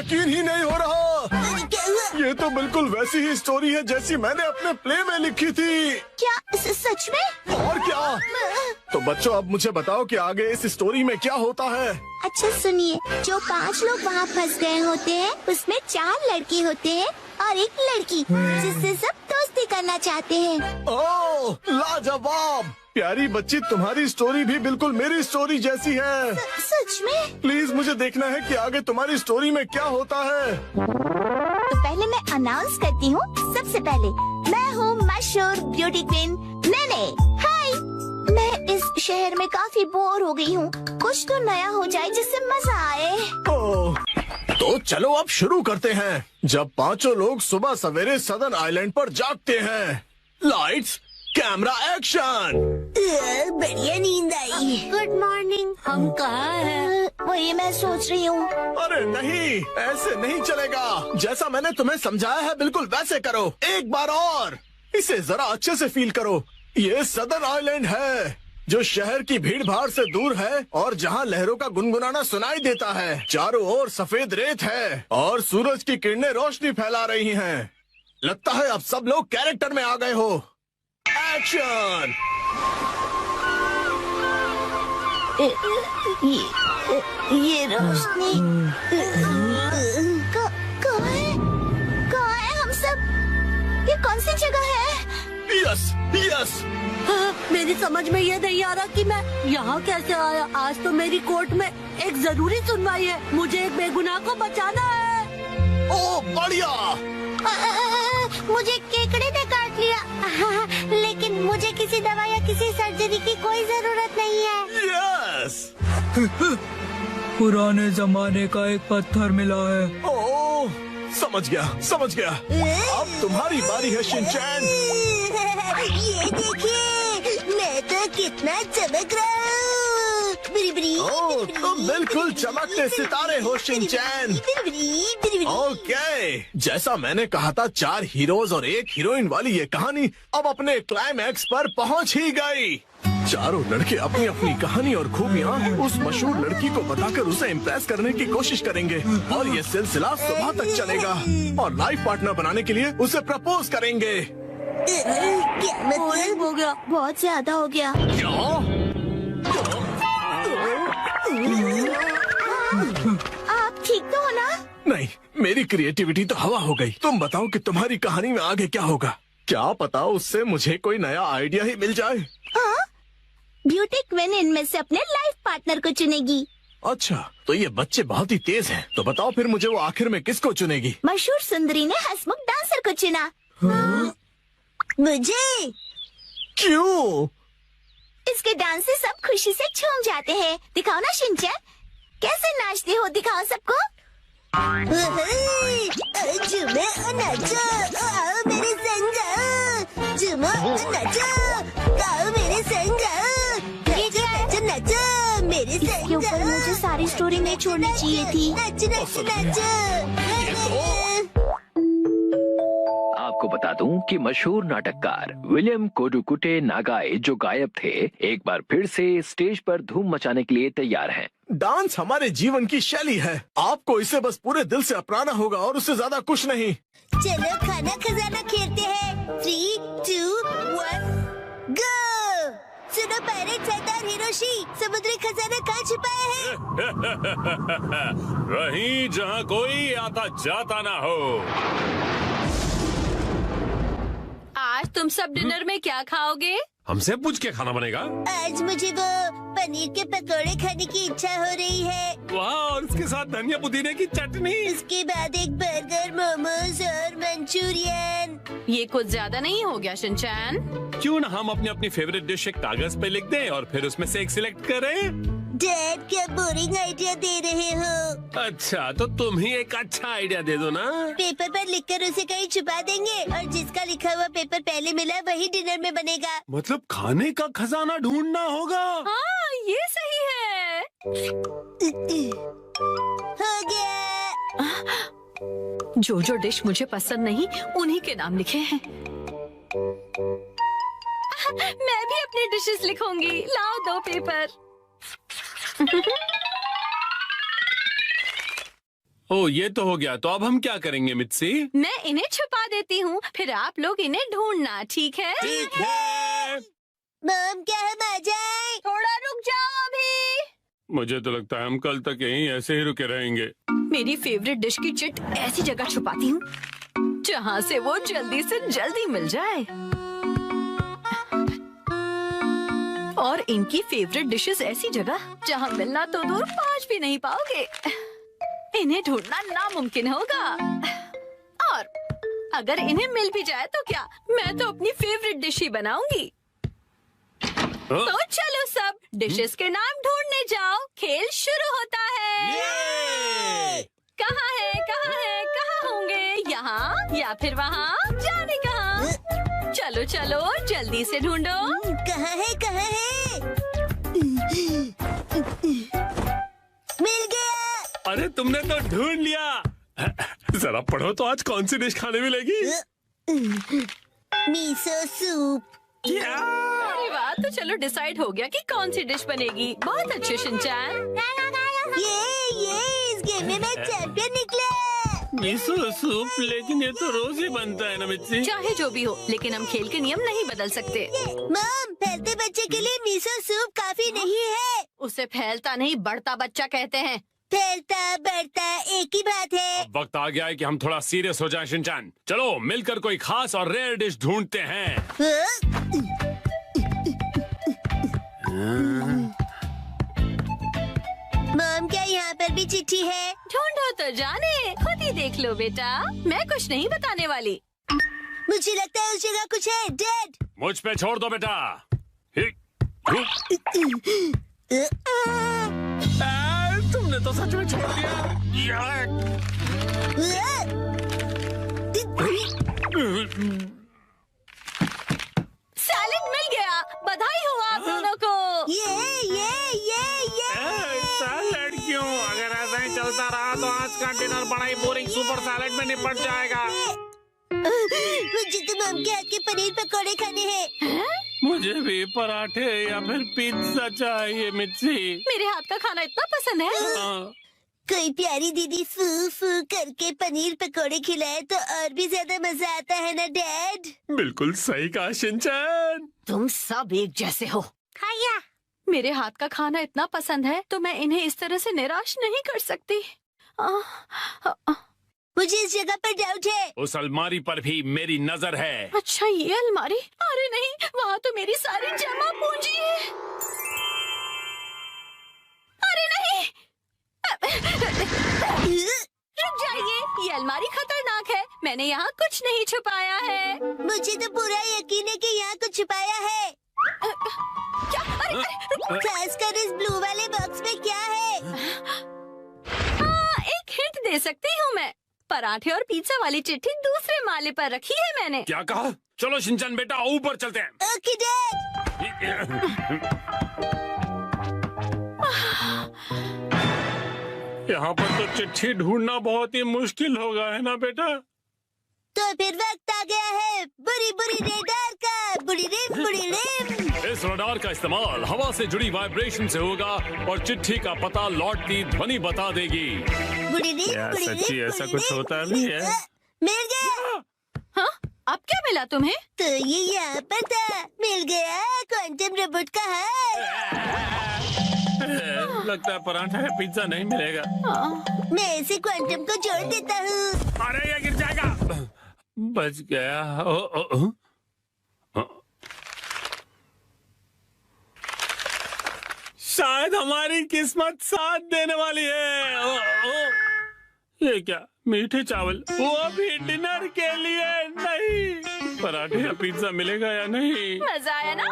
यकीन ही नहीं हो रहा। क्या हुआ? ये तो बिल्कुल वैसी ही स्टोरी है जैसी मैंने अपने प्ले में लिखी थी। क्या सच में? और क्या? तो बच्चों अब मुझे बताओ कि आगे इस स्टोरी में क्या होता है। अच्छा सुनिए, जो 5 लोग वहाँ फंस गए होते हैं उसमें 4 लड़के होते हैं और 1 लड़की जिससे सब दोस्ती करना चाहते हैं। ओह लाजवाब! प्यारी बच्ची, तुम्हारी स्टोरी भी बिल्कुल मेरी स्टोरी जैसी है। सच में? प्लीज मुझे देखना है कि आगे तुम्हारी स्टोरी में क्या होता है। तो पहले मैं अनाउंस करती हूँ। सबसे पहले मैं हूँ मशहूर ब्यूटी क्वीन नेने। हाय, मैं इस शहर में काफी बोर हो गई हूँ। कुछ तो नया हो जाए जिससे मजा आए। ओह, तो चलो अब शुरू करते हैं। जब 5 लोग सुबह सवेरे सदर्न आइलैंड पर जागते हैं। Lights, camera, action. बढ़िया नींद आई। Good morning. हम कहाँ हैं? वही मैं सोच रही हूँ। अरे नहीं, ऐसे नहीं चलेगा। जैसा मैंने तुम्हें समझाया है बिल्कुल वैसे करो। एक बार और इसे जरा अच्छे से फील करो। ये सदर्न आइलैंड है जो शहर की भीड़ भाड़ से दूर है और जहाँ लहरों का गुनगुनाना सुनाई देता है। चारों ओर सफेद रेत है और सूरज की किरणें रोशनी फैला रही हैं। लगता है अब सब लोग कैरेक्टर में आ गए हो। एक्शन। ये रोशनी कहाँ है? कहाँ है हम सब? ये कौन सी जगह है? Yes yes. मेरी समझ में ये नहीं आ रहा कि मैं यहाँ कैसे आया। आज तो मेरी कोर्ट में एक जरूरी सुनवाई है। मुझे एक बेगुनाह को बचाना है। ओ बढ़िया। मुझे केकड़े ने काट लिया। लेकिन मुझे किसी दवा या किसी सर्जरी की कोई जरूरत नहीं है। यस। पुराने जमाने का एक पत्थर मिला है। ओह, समझ गया। अब तुम्हारी बारी है शिनचैन। ये देखिए, मैं तो कितना चमक रहा हूँ। ओह, तुम बिल्कुल चमकते सितारे हो शिनचैन। ओके, जैसा मैंने कहा था 4 हीरोज और 1 हीरोइन वाली ये कहानी अब अपने क्लाइमैक्स पर पहुंच ही गई। चारों लड़के अपनी अपनी कहानी और खूबियाँ उस मशहूर लड़की को बताकर उसे इम्प्रेस करने की कोशिश करेंगे और ये सिलसिला सुबह तक चलेगा और लाइफ पार्टनर बनाने के लिए उसे प्रपोज करेंगे। क्या मतलब? हो गया। बहुत ज्यादा हो गया। आप ठीक तो हो ना? नहीं, मेरी क्रिएटिविटी तो हवा हो गई। तुम बताओ कि तुम्हारी कहानी में आगे क्या होगा। क्या पता उससे मुझे कोई नया आइडिया ही मिल जाए। ब्यूटी क्वीन इनमें से अपने लाइफ पार्टनर को चुनेगी। अच्छा, तो ये बच्चे बहुत ही तेज हैं। तो बताओ फिर मुझे वो आखिर में किसको चुनेगी? मशहूर सुंदरी ने हंसमुख डांसर को चुना। मुझे? क्यों? इसके डांस से सब खुशी से झूम जाते हैं। दिखाओ ना शिनचैन, कैसे नाचते हो, दिखाओ सबको। झूमो और नाचो, आओ मेरे संग आओ। झूमो और नाचो, आओ मेरे संग आओ। नाचो नाचो मेरे संग। इसके ऊपर मुझे सारी स्टोरी नहीं छोड़नी चाहिए थी। नाचो नाचो नाचो। आपको बता दूं कि मशहूर नाटककार विलियम कोडुकुटे नागाई जो गायब थे, एक बार फिर से स्टेज पर धूम मचाने के लिए तैयार हैं। डांस हमारे जीवन की शैली है। आपको इसे बस पूरे दिल से अपनाना होगा और उससे ज्यादा कुछ नहीं। चलो खाना खजाना खेलते हैं। 3, 2, 1, गो। सुनो पायरेट सरदार हिरोशी, समुद्री खजाना कहाँ छुपाया है? वहीं जहाँ कोई आता जाता ना हो। आज तुम सब डिनर में क्या खाओगे? हमसे पूछ के खाना बनेगा। आज मुझे वो पनीर के पकोड़े खाने की इच्छा हो रही है। वाह, और उसके साथ धनिया पुदीने की चटनी। उसके बाद एक बर्गर, मोमोज और मंचूरियन। ये कुछ ज्यादा नहीं हो गया शिनचैन? क्यों ना हम अपनी अपनी फेवरेट डिश एक कागज पे लिख दें और फिर उसमें से एक सिलेक्ट करें। डैड, क्या बोरिंग आइडिया दे रहे हो? अच्छा, तो तुम ही एक अच्छा आइडिया दे दो ना। पेपर पर लिखकर उसे कहीं छुपा देंगे और जिसका लिखा हुआ पेपर पहले मिला वही डिनर में बनेगा। मतलब खाने का खजाना ढूंढना होगा। हाँ, ये सही है। हो गया। जो जो डिश मुझे पसंद नहीं उन्हीं के नाम लिखे हैं। मैं भी अपनी डिशेस लिखूंगी। लाओ 2 पेपर। ओ ये तो हो गया। तो अब हम क्या करेंगे मित्सी? मैं इन्हें छुपा देती हूँ, फिर आप लोग इन्हें ढूंढना, ठीक है? ठीक है। मॉम क्या हम आ जाएं? थोड़ा रुक जाओ अभी। मुझे तो लगता है हम कल तक यहीं ऐसे ही रुके रहेंगे। मेरी फेवरेट डिश की चिट ऐसी जगह छुपाती हूँ जहाँ से वो जल्दी से जल्दी मिल जाए, और इनकी फेवरेट डिशेस ऐसी जगह जहाँ मिलना तो दूर पहुँच भी नहीं पाओगे। इन्हें ढूंढना नामुमकिन होगा, और अगर इन्हें मिल भी जाए तो क्या, मैं तो अपनी फेवरेट डिश ही बनाऊंगी। तो चलो सब डिशेस के नाम ढूंढने जाओ, खेल शुरू होता है। कहाँ है, कहाँ है, कहाँ होंगे? यहाँ या फिर वहाँ? जाने कहाँ? चलो चलो जल्दी से ढूंढो। कहाँ है, कहाँ है? मिल गया। अरे तुमने तो ढूंढ लिया। जरा पढ़ो तो आज कौन सी डिश खाने मिलेगी? Miso soup. अरे वाह, तो चलो डिसाइड हो गया कि कौन सी डिश बनेगी। बहुत अच्छे शिनचैन। ये इस गेम में मैं चैंपियन निकला। मिसो सूप, लेकिन ये तो रोज ही बनता है ना मित्सी। चाहे जो भी हो, लेकिन हम खेल के नियम नहीं बदल सकते। मॉम, फैलते बच्चे के लिए मिसो सूप काफी नहीं है। उसे फैलता नहीं बढ़ता बच्चा कहते हैं। फैलता बढ़ता एक ही बात है। अब वक्त आ गया है कि हम थोड़ा सीरियस हो जाएं शिनचैन। चलो मिलकर कोई खास और रेयर डिश ढूंढते हैं। मॉम क्या यहाँ पर भी चिट्ठी है? ढूंढो तो जाने, खुद ही देख लो बेटा, मैं कुछ नहीं बताने वाली। मुझे लगता है उस जगह कुछ है। डैड, मुझ पे छोड़ दो बेटा। तुमने तो सच में छोड़ दिया। सैलेड मिल गया, बधाई हो आप दोनों को। ये सैलेड क्यों? अगर ऐसा ही चलता रहा तो आज का डिनर बड़ा ही बोरिंग सुपर सैलेड में निपट जाएगा। मुझे तो मॉम के हाथ के पनीर पकौड़े खाने हैं। मुझे भी पराठे या फिर पिज्जा चाहिए मिर्ची। मेरे हाथ का खाना इतना पसंद है। कोई प्यारी दीदी फू फू करके पनीर पकौड़े खिलाए तो और भी ज्यादा मजा आता है ना डैड? बिल्कुल सही कहा शिनचैन। तुम सब एक जैसे हो। खाया। मेरे हाथ का खाना इतना पसंद है तो मैं इन्हें इस तरह से निराश नहीं कर सकती। मुझे इस जगह पर डाउट है। उस अलमारी पर भी मेरी नजर है। अच्छा ये अलमारी? अरे नहीं, वहाँ तो मेरी सारी जमा पूंजी है। अरे नहीं, रुक जाइए, ये अलमारी खतरनाक है। मैंने यहाँ कुछ नहीं छुपाया है। मुझे तो पूरा यकीन है कि यहाँ कुछ छुपाया है। क्या? अरे खासकर इस ब्लू वाले बॉक्स में क्या है? एक हिंट दे सकती हूँ मैं। पराठे और पिज्जा वाली चिट्ठी दूसरे माले पर रखी है मैंने। क्या कहा? चलो शिनचैन बेटा ऊपर चलते हैं। Okay dad. यहाँ पर तो चिट्ठी ढूंढना बहुत ही मुश्किल होगा, है ना बेटा? तो फिर वक्त आ गया है बुरी बुरी रेडार का। बुरी रिम। इस रडार का इस्तेमाल हवा से जुड़ी वाइब्रेशन से होगा और चिट्ठी का पता लौटती ध्वनि बता देगी। बुरी रिम, क्या बुरी सच्ची रिम, ऐसा बुरी कुछ रिम। होता भी है? मिल गया। हाँ, अब क्या मिला तुम्हें? तो ये यहाँ पर था। मिल गया क्वांटम रोबोट का हार। लगता है पराठा है, पिज्जा नहीं मिलेगा। मैं इसे क्वांटम को जोड़ देता हूँ। अरे ये गिर जाएगा। बच गया। शायद हमारी किस्मत साथ देने वाली है। ये क्या? मीठे चावल, वो भी डिनर के लिए नहीं। पराठे या पिज्जा मिलेगा या नहीं? मजा आया ना?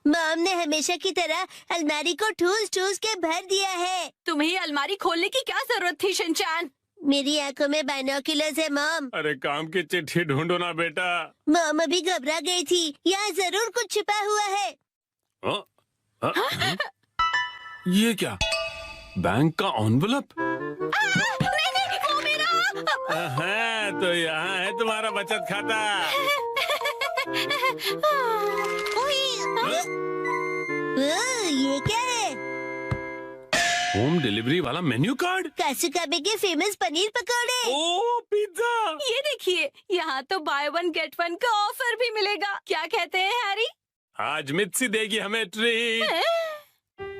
मॉम ने हमेशा की तरह अलमारी को ठूस ठूस के भर दिया है। तुम्हें अलमारी खोलने की क्या जरूरत थी शिनचैन? मेरी आंखों में बाइनोक्यूलर्स है मॉम। अरे काम की चिट्ठी ढूंढो ना बेटा। मॉम अभी घबरा गई थी। यहाँ जरूर कुछ छिपा हुआ है। ये क्या? बैंक का एनवेलप? नहीं, वो मेरा। हाँ, तो यहाँ है तुम्हारा बचत खाता। ये क्या है? होम डिलीवरी वाला मेन्यू कार्ड। कासुकाबे के फेमस पनीर पकौड़े। ओ पिज्जा। ये देखिए, यहाँ तो बाय वन गेट वन का ऑफर भी मिलेगा। क्या कहते हैं हैरी? आज मित्सी देगी हमें ट्रीट।